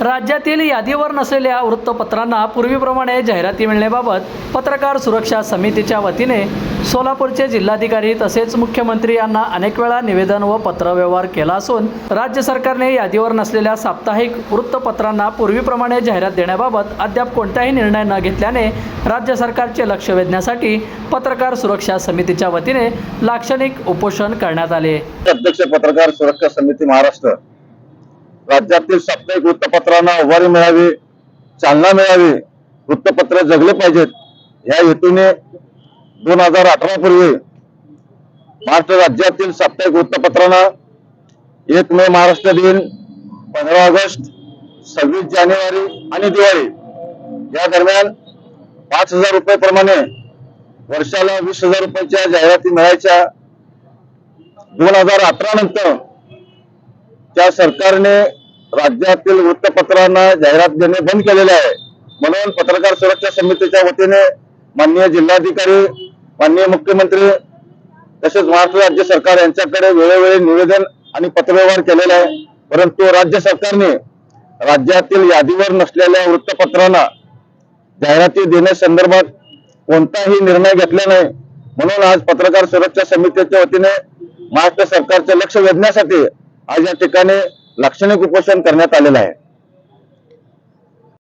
राज्यातील यादीवर नसलेल्या वृत्तपत्रांना पूर्वीप्रमाणे जाहिराती मिळण्याबाबत पत्रकार सुरक्षा समितीच्या वतीने सोलापूरचे जिल्हाधिकारी तसेच मुख्यमंत्री यांना अनेक वेळा निवेदन व पत्रव्यवहार केला असून राज्य सरकारने यादीवर नसलेल्या साप्ताहिक वृत्तपत्रांना पूर्वीप्रमाणे जाहिरात देण्याबाबत अद्याप कोणताही निर्णय न घेतल्याने राज्य सरकारचे लक्ष वेधण्यासाठी पत्रकार सुरक्षा समितीच्या वतीने लाक्षणिक उपोषण करण्यात आले। अध्यक्ष पत्रकार सुरक्षा समिती महाराष्ट्र राज्यातील साप्ताहिक वृत्तपत्रांना उभारी मिळावी, चालना मिळावी, वृत्तपत्र जगले पाहिजेत या हेतूने 2018 पूर्वी महाराष्ट्र राज्यातील साप्ताहिक वृत्तपत्रांना 1 मे महाराष्ट्र दिन, 15 ऑगस्ट, 26 जानेवारी आणि दिवाळी या दरम्यान 5,000 रुपये प्रमाणे वर्षाला 20,000 रुपयाच्या जाहिराती मिळायच्या। 2018 नंतर त्या सरकारने राज्यातील वृत्तपत्रांना जाहिरात देणे बंद केलेले आहे। म्हणून पत्रकार सुरक्षा समितीच्या वतीने माननीय जिल्हाधिकारी, माननीय मुख्यमंत्री तसेच महाराष्ट्र राज्य सरकार यांच्याकडे वेळोवेळी निवेदन आणि पत्रव्यवहार केलेला आहे, परंतु राज्य सरकारने राज्यातील यादीवर नसलेल्या वृत्तपत्रांना जाहिराती देण्यासंदर्भात कोणताही निर्णय घेतला नाही। म्हणून आज पत्रकार सुरक्षा समितीच्या वतीने महाराष्ट्र सरकारचे लक्ष वेधण्यासाठी आज या ठिकाणी लाक्षणिक उपोषण करण्यात आलेलं आहे।